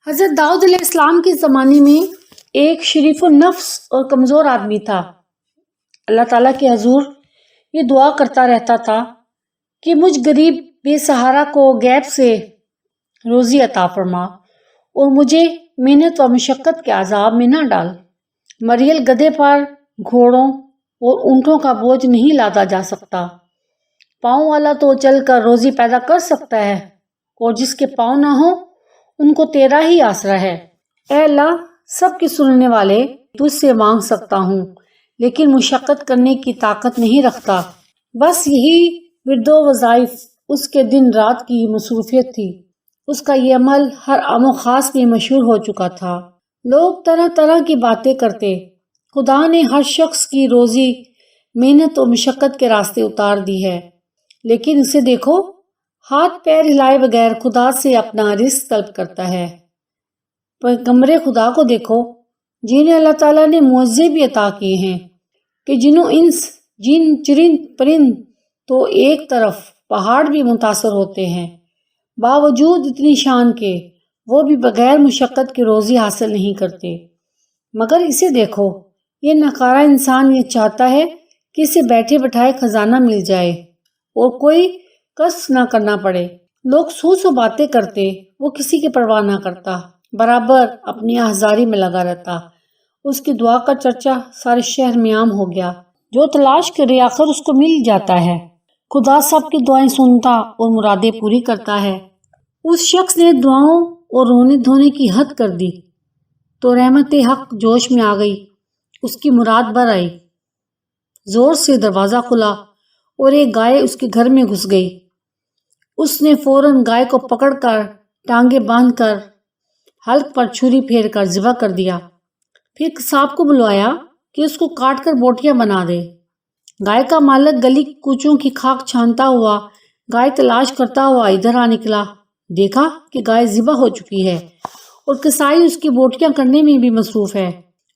حضرت داؤد علیہ السلام کے زمانے میں ایک شریف النفس اور کمزور آدمی تھا۔ اللہ تعالیٰ کے حضور یہ دعا کرتا رہتا تھا کہ مجھ غریب بے سہارا کو غیب سے روزی عطا فرما اور مجھے محنت و مشقت کے عذاب میں نہ ڈال۔ مریل گدھے پر گھوڑوں اور اونٹوں کا بوجھ نہیں لادا جا سکتا۔ پاؤں والا تو چل کر روزی پیدا کر سکتا ہے، اور جس کے پاؤں نہ ہوں ان کو تیرا ہی آسرا ہے۔ اے اللہ، سب کے سننے والے، تجھ سے مانگ سکتا ہوں لیکن مشقت کرنے کی طاقت نہیں رکھتا۔ بس یہی ورد و وظائف اس کے دن رات کی مصروفیت تھی۔ اس کا یہ عمل ہر عام و خاص میں مشہور ہو چکا تھا۔ لوگ طرح طرح کی باتیں کرتے۔ خدا نے ہر شخص کی روزی محنت و مشقت کے راستے اتار دی ہے، لیکن اسے دیکھو، ہاتھ پیر ہلائے بغیر خدا سے اپنا رزق طلب کرتا ہے۔ پیغمبر خدا کو دیکھو، جنہیں اللہ تعالیٰ نے معجزے بھی عطا کیے ہیں کہ جنوں انس، جن، چرند، پرند تو ایک طرف پہاڑ بھی متاثر ہوتے ہیں۔ باوجود اتنی شان کے وہ بھی بغیر مشقت کے روزی حاصل نہیں کرتے۔ مگر اسے دیکھو، یہ ناکارہ انسان یہ چاہتا ہے کہ اسے بیٹھے بٹھائے خزانہ مل جائے اور کوئی کسب نہ کرنا پڑے۔ لوگ سو سو باتیں کرتے، وہ کسی کی پرواہ نہ کرتا، برابر اپنی آہذاری میں لگا رہتا۔ اس کی دعا کا چرچا سارے شہر میں عام ہو گیا۔ جو تلاش کرے آخر اس کو مل جاتا ہے۔ خدا سب کی دعائیں سنتا اور مرادیں پوری کرتا ہے۔ اس شخص نے دعاؤں اور رونے دھونے کی حد کر دی تو رحمت حق جوش میں آ گئی، اس کی مراد بھر آئی۔ زور سے دروازہ کھلا اور ایک گائے اس کے گھر میں گھس گئی۔ اس نے فوراً گائے کو پکڑ کر ٹانگیں باندھ کر حلق پر چھری پھیر کر ذبح کر دیا، پھر قصاب کو بلوایا کہ اس کو کاٹ کر بوٹیاں بنا دے۔ گائے کا مالک گلی کوچوں کی خاک چھانتا ہوا، گائے تلاش کرتا ہوا ادھر آ نکلا۔ دیکھا کہ گائے ذبح ہو چکی ہے اور قصائی اس کی بوٹیاں کرنے میں بھی مصروف ہے۔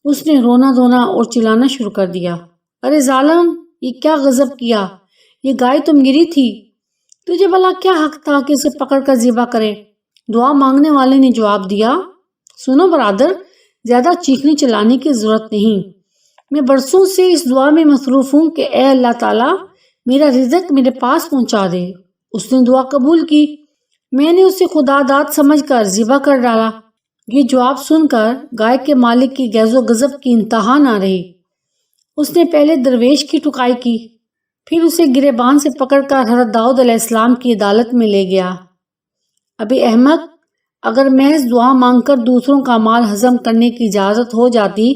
اس نے رونا دھونا اور چلانا شروع کر دیا، ارے ظالم، یہ کیا غضب کیا، یہ گائے تو میری تھی، تجھے بھلا کیا حق تھا کہ اسے پکڑ کر ذبح کرے؟ دعا مانگنے والے نے جواب دیا، سنو برادر، زیادہ چیخنے چلانے کی ضرورت نہیں۔ میں برسوں سے اس دعا میں مصروف ہوں کہ اے اللہ تعالیٰ، میرا رزق میرے پاس پہنچا دے۔ اس نے دعا قبول کی، میں نے اسے خدا داد سمجھ کر ذبح کر ڈالا۔ یہ جواب سن کر گائے کے مالک کی غیظ و غضب کی انتہا نہ رہی۔ اس نے پہلے درویش کی ٹکائی کی، پھر اسے گریبان سے پکڑ کر حضرت داؤد علیہ السلام کی عدالت میں لے گیا۔ ابے احمد، اگر محض دعا مانگ کر دوسروں کا مال ہضم کرنے کی اجازت ہو جاتی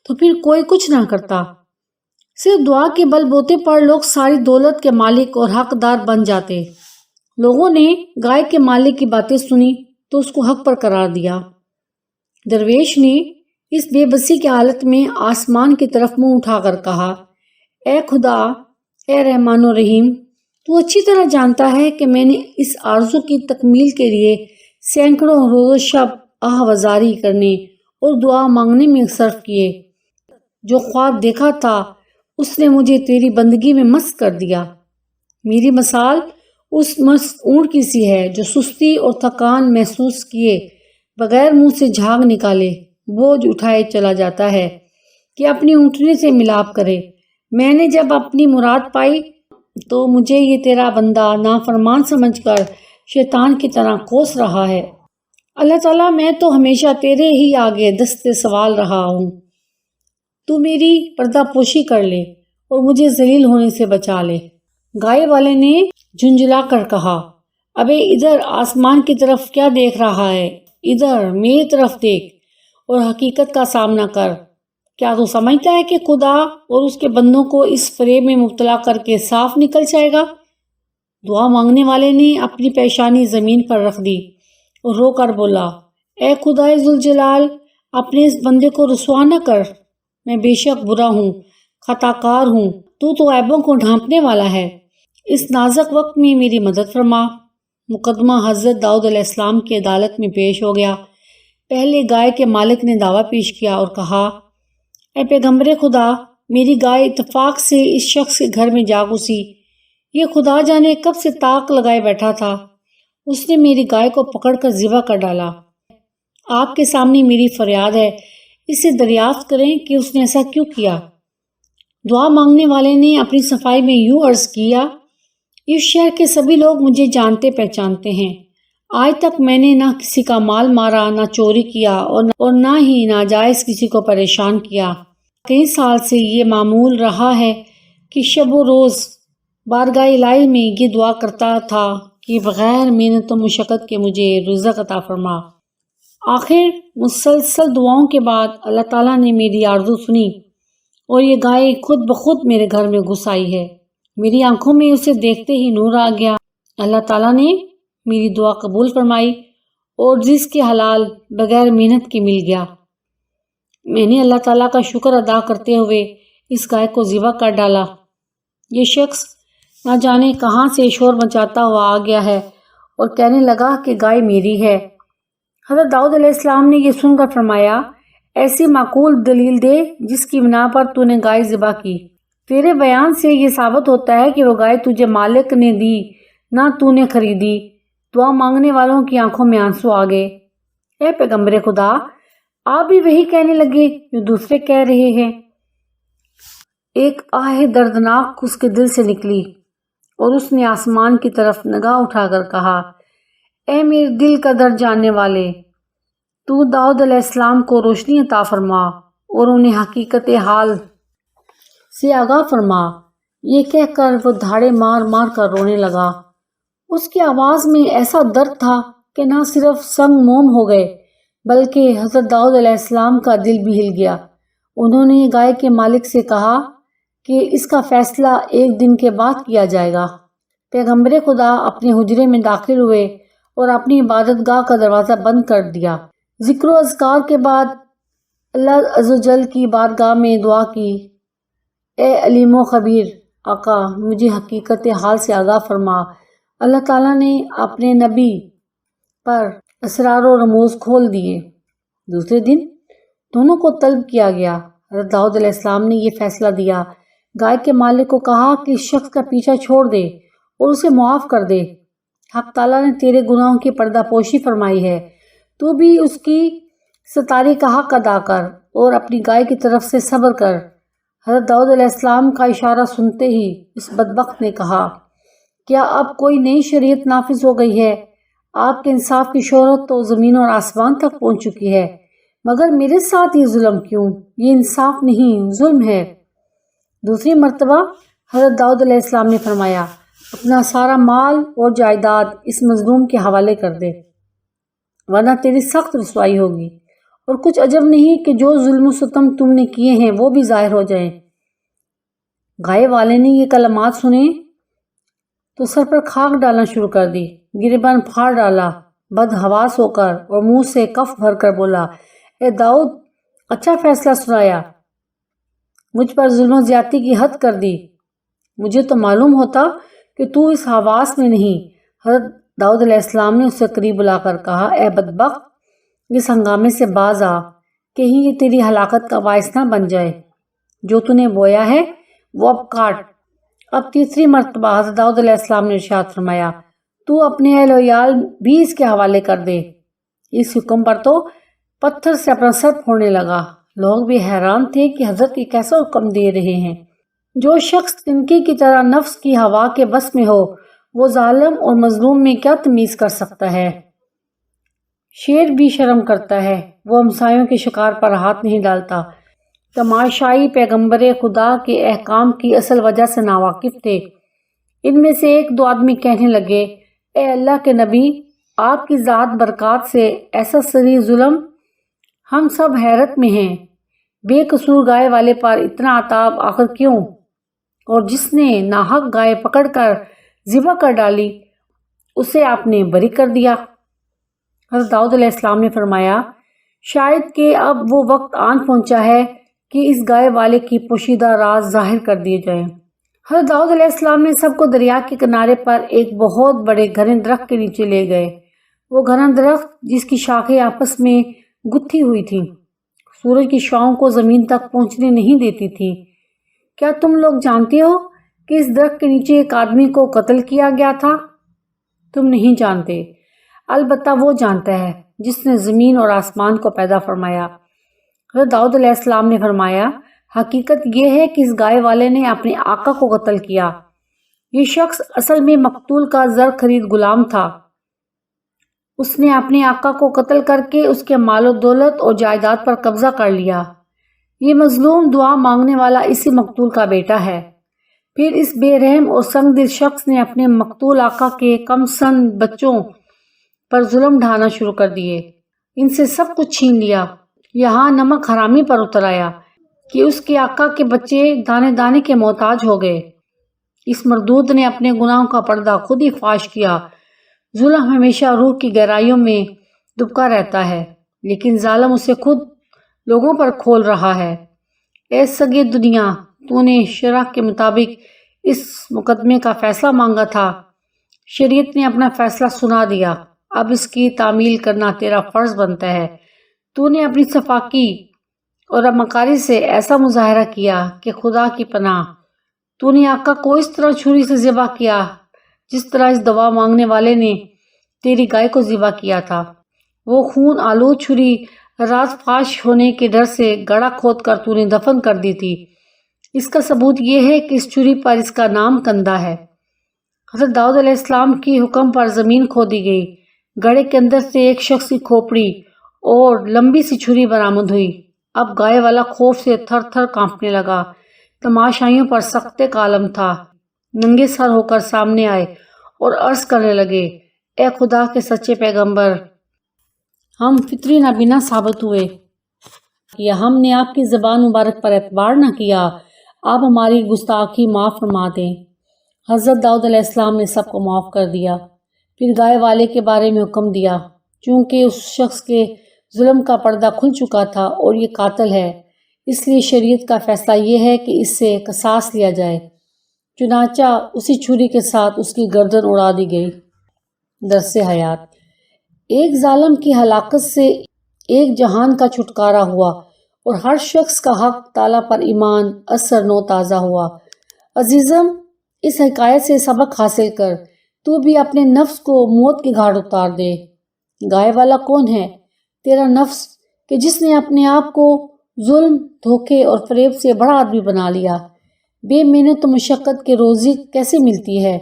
تو پھر کوئی کچھ نہ کرتا۔ صرف دعا کے بل بوتے پر لوگ ساری دولت کے مالک اور حقدار بن جاتے۔ لوگوں نے گائے کے مالک کی باتیں سنی تو اس کو حق پر قرار دیا۔ درویش نے اس بے بسی کی حالت میں آسمان کی طرف منہ اٹھا کر کہا، اے خدا، اے رحمان و رحیم، تو اچھی طرح جانتا ہے کہ میں نے اس آرزو کی تکمیل کے لیے سینکڑوں روز و شب آہ وزاری کرنے اور دعا مانگنے میں صرف کیے۔ جو خواب دیکھا تھا اس نے مجھے تیری بندگی میں مست کر دیا۔ میری مثال اس مست اونٹ کی سی ہے جو سستی اور تھکان محسوس کیے بغیر منہ سے جھاگ نکالے بوجھ اٹھائے چلا جاتا ہے کہ اپنی اونٹنی سے ملاپ کرے۔ میں نے جب اپنی مراد پائی تو مجھے یہ تیرا بندہ نافرمان سمجھ کر شیطان کی طرح کوس رہا ہے۔ اللہ تعالیٰ، میں تو ہمیشہ تیرے ہی آگے دست سوال رہا ہوں، تو میری پردہ پوشی کر لے اور مجھے ذلیل ہونے سے بچا لے۔ گائے والے نے جھنجھلا کر کہا، ابے ادھر آسمان کی طرف کیا دیکھ رہا ہے؟ ادھر میری طرف دیکھ اور حقیقت کا سامنا کر۔ کیا تو سمجھتا ہے کہ خدا اور اس کے بندوں کو اس فریب میں مبتلا کر کے صاف نکل جائے گا؟ دعا مانگنے والے نے اپنی پیشانی زمین پر رکھ دی اور رو کر بولا، اے خدائے ذوالجلال، اپنے اس بندے کو رسوا نہ کر، میں بے شک برا ہوں، خطا کار ہوں، تو عیبوں کو ڈھانپنے والا ہے۔ اس نازک وقت میں میری مدد فرما۔ مقدمہ حضرت داؤد علیہ السلام کی عدالت میں پیش ہو گیا۔ پہلے گائے کے مالک نے دعویٰ پیش کیا اور کہا، اے پیغمبر خدا، میری گائے اتفاق سے اس شخص کے گھر میں جا گھسی۔ یہ خدا جانے کب سے تاک لگائے بیٹھا تھا، اس نے میری گائے کو پکڑ کر ذبح کر ڈالا۔ آپ کے سامنے میری فریاد ہے، اس سے دریافت کریں کہ اس نے ایسا کیوں کیا۔ دعا مانگنے والے نے اپنی صفائی میں یوں عرض کیا، اس شہر کے سبھی لوگ مجھے جانتے پہچانتے ہیں۔ آج تک میں نے نہ کسی کا مال مارا، نہ چوری کیا اور نہ ہی ناجائز کسی کو پریشان کیا۔ کئی سال سے یہ معمول رہا ہے کہ شب و روز بارگاہ الہی میں یہ دعا کرتا تھا کہ بغیر محنت و مشقت کے مجھے رزق عطا فرما۔ آخر مسلسل دعاؤں کے بعد اللہ تعالیٰ نے میری آرزو سنی اور یہ گائے خود بخود میرے گھر میں گھس آئی ہے۔ میری آنکھوں میں اسے دیکھتے ہی نور آ گیا۔ اللہ تعالیٰ نے میری دعا قبول فرمائی اور رزق کے حلال بغیر محنت کے مل گیا۔ میں نے اللہ تعالیٰ کا شکر ادا کرتے ہوئے اس گائے کو ذبح کر ڈالا۔ یہ شخص نہ جانے کہاں سے شور مچاتا ہوا آ گیا ہے اور کہنے لگا کہ گائے میری ہے۔ حضرت داؤد علیہ السلام نے یہ سن کر فرمایا، ایسی معقول دلیل دے جس کی بنا پر تو نے گائے ذبح کی۔ تیرے بیان سے یہ ثابت ہوتا ہے کہ وہ گائے تجھے مالک نے دی، نہ تو نے خریدی۔ دعا مانگنے والوں کی آنکھوں میں آنسو آ گئے۔ اے پیغمبر خدا، آپ بھی وہی کہنے لگے جو دوسرے کہہ رہے ہیں۔ ایک آہ دردناک اس کے دل سے نکلی اور اس نے آسمان کی طرف نگاہ اٹھا کر کہا، اے میرے دل کا درد جاننے والے، تو داؤد علیہ السلام کو روشنی عطا فرما اور انہیں حقیقت حال سے آگاہ فرما۔ یہ کہہ کر وہ دھاڑے مار مار کر رونے لگا۔ اس کی آواز میں ایسا درد تھا کہ نہ صرف سنگ موم ہو گئے بلکہ حضرت داؤد علیہ السلام کا دل بھی ہل گیا۔ انہوں نے گائے کے مالک سے کہا کہ اس کا فیصلہ ایک دن کے بعد کیا جائے گا۔ پیغمبر خدا اپنے حجرے میں داخل ہوئے اور اپنی عبادت گاہ کا دروازہ بند کر دیا۔ ذکر و اذکار کے بعد اللہ عز و جل کی بارگاہ میں دعا کی، اے علیم و خبیر آقا، مجھے حقیقت حال سے آگاہ فرما۔ اللہ تعالیٰ نے اپنے نبی پر اسرار و رموز کھول دیے۔ دوسرے دن دونوں کو طلب کیا گیا۔ حضرت داؤد علیہ السلام نے یہ فیصلہ دیا، گائے کے مالک کو کہا کہ اس شخص کا پیچھا چھوڑ دے اور اسے معاف کر دے۔ حق تعالیٰ نے تیرے گناہوں کی پردہ پوشی فرمائی ہے، تو بھی اس کی ستاری کا حق ادا کر اور اپنی گائے کی طرف سے صبر کر۔ حضرت داؤد علیہ السلام کا اشارہ سنتے ہی اس بدبخت نے کہا، کیا اب کوئی نئی شریعت نافذ ہو گئی ہے؟ آپ کے انصاف کی شہرت تو زمین اور آسمان تک پہنچ چکی ہے، مگر میرے ساتھ یہ ظلم کیوں؟ یہ انصاف نہیں، ظلم ہے۔ دوسری مرتبہ حضرت داؤد علیہ السلام نے فرمایا، اپنا سارا مال اور جائیداد اس مظلوم کے حوالے کر دے، ورنہ تیری سخت رسوائی ہوگی، اور کچھ عجب نہیں کہ جو ظلم و ستم تم نے کیے ہیں وہ بھی ظاہر ہو جائیں۔ گائے والے نے یہ کلمات سنے تو سر پر خاک ڈالنا شروع کر دی، گریبان پھاڑ ڈالا، بدحواس ہو کر اور منہ سے کف بھر کر بولا، اے داؤد، اچھا فیصلہ سنایا، مجھ پر ظلم و زیادتی کی حد کر دی۔ مجھے تو معلوم ہوتا کہ تو اس حواس میں نہیں۔ حضرت داؤد علیہ السلام نے اسے قریب بلا کر کہا، اے بدبخت، اس ہنگامے سے باز آ، کہیں یہ تیری ہلاکت کا باعث نہ بن جائے۔ جو تو نے بویا ہے وہ اب کاٹ۔ اب تیسری مرتبہ حضرت داؤد علیہ السلام نے ارشاد فرمایا، تو اپنے اہل و عیال بھی اس کے حوالے کر دے۔ اس حکم پر تو پتھر سے اپنا سر پھوڑنے لگا۔ لوگ بھی حیران تھے کہ حضرت یہ کیسا حکم دے رہے ہیں۔ جو شخص تنکے کی طرح نفس کی ہوا کے بس میں ہو، وہ ظالم اور مظلوم میں کیا تمیز کر سکتا ہے؟ شیر بھی شرم کرتا ہے، وہ ہمسایوں کے شکار پر ہاتھ نہیں ڈالتا۔ تماشائی پیغمبر خدا کے احکام کی اصل وجہ سے ناواقف تھے۔ ان میں سے ایک دو آدمی کہنے لگے، اے اللہ کے نبی، آپ کی ذات برکات سے ایسا صریح ظلم، ہم سب حیرت میں ہیں۔ بے قصور گائے والے پر اتنا عتاب آخر کیوں؟ اور جس نے ناحق گائے پکڑ کر ذبح کر ڈالی، اسے آپ نے بری کر دیا۔ حضرت داؤد علیہ السلام نے فرمایا، شاید کہ اب وہ وقت آن پہنچا ہے کہ اس گائے والے کی پوشیدہ راز ظاہر کر دیے جائیں۔ حضرت داؤد علیہ السلام نے سب کو دریا کے کنارے پر ایک بہت بڑے گھنے درخت کے نیچے لے گئے۔ وہ گھنا درخت جس کی شاخیں آپس میں گتھی ہوئی تھیں، سورج کی شعاؤں کو زمین تک پہنچنے نہیں دیتی تھی۔ کیا تم لوگ جانتے ہو کہ اس درخت کے نیچے ایک آدمی کو قتل کیا گیا تھا؟ تم نہیں جانتے، البتہ وہ جانتا ہے۔ جس نے زمین اور آسمان کو پیدا فرمایا۔ حضرت داؤد علیہ السلام نے فرمایا، حقیقت یہ ہے کہ اس گائے والے نے اپنے آقا کو قتل کیا۔ یہ شخص اصل میں مقتول کا زر خرید غلام تھا۔ اس نے اپنے آقا کو قتل کر کے اس کے مال و دولت اور جائیداد پر قبضہ کر لیا۔ یہ مظلوم دعا مانگنے والا اسی مقتول کا بیٹا ہے۔ پھر اس بے رحم اور سنگ دل شخص نے اپنے مقتول آقا کے کم سن بچوں پر ظلم ڈھانا شروع کر دیے، ان سے سب کچھ چھین لیا۔ یہاں نمک حرامی پر اتر آیا کہ اس کے آقا کے بچے دانے دانے کے محتاج ہو گئے۔ اس مردود نے اپنے گناہوں کا پردہ خود ہی فاش کیا۔ ظلم ہمیشہ روح کی گہرائیوں میں دبکا رہتا ہے، لیکن ظالم اسے خود لوگوں پر کھول رہا ہے۔ اے سگے دنیا، تو نے شرع کے مطابق اس مقدمے کا فیصلہ مانگا تھا، شریعت نے اپنا فیصلہ سنا دیا، اب اس کی تعمیل کرنا تیرا فرض بنتا ہے۔ تو نے اپنی صفاقی اور مکاری سے ایسا مظاہرہ کیا کہ خدا کی پناہ، تو نے آقا کو اس طرح چھری سے ذبح کیا جس طرح اس دوا مانگنے والے نے تیری گائے کو ذبح کیا تھا۔ وہ خون آلود چھری راز فاش ہونے کے ڈر سے گڑھا کھود کر تو نے دفن کر دی تھی۔ اس کا ثبوت یہ ہے کہ اس چھری پر اس کا نام کندہ ہے۔ حضرت داؤد علیہ السلام کی حکم پر زمین کھودی گئی، گڑھے کے اندر سے ایک شخص کی کھوپڑی اور لمبی سی چھری برآمد ہوئی۔ اب گائے والا خوف سے تھر تھر کانپنے لگا، تماشائیوں پر سختے کا عالم تھا۔ ننگے سر ہو کر سامنے آئے اور عرض کرنے لگے، اے خدا کے سچے پیغمبر، ہم فطری نابینا ثابت ہوئے یا ہم نے آپ کی زبان مبارک پر اعتبار نہ کیا، آپ ہماری گستاخی معاف فرما دیں۔ حضرت داؤد علیہ السلام نے سب کو معاف کر دیا، پھر گائے والے کے بارے میں حکم دیا، چونکہ اس شخص کے ظلم کا پردہ کھل چکا تھا اور یہ قاتل ہے، اس لیے شریعت کا فیصلہ یہ ہے کہ اس سے قصاص لیا جائے۔ چنانچہ اسی چھری کے ساتھ اس کی گردن اڑا دی گئی۔ درس حیات: ایک ظالم کی ہلاکت سے ایک جہان کا چھٹکارا ہوا اور ہر شخص کا حق تعالیٰ پر ایمان اثر نو تازہ ہوا۔ عزیزم، اس حکایت سے سبق حاصل کر تو بھی اپنے نفس کو موت کے گھاٹ اتار دے۔ گائے والا کون ہے؟ تیرا نفس، کہ جس نے اپنے آپ کو ظلم، دھوکے اور فریب سے بڑا آدمی بنا لیا۔ بے محنت و مشقت کے روزی کیسے ملتی ہے؟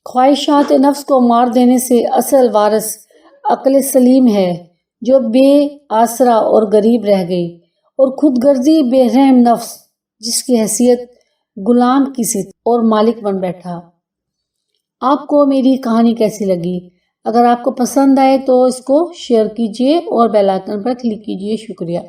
خواہشات نفس کو مار دینے سے اصل وارث عقل سلیم ہے، جو بے آسرا اور غریب رہ گئی، اور خود غرضی بے رحم نفس جس کی حیثیت غلام کی سی اور مالک بن بیٹھا۔ آپ کو میری کہانی کیسی لگی؟ اگر آپ کو پسند آئے تو اس کو شیئر کیجیے اور بیل آئکن پر کلک کیجیے۔ شکریہ۔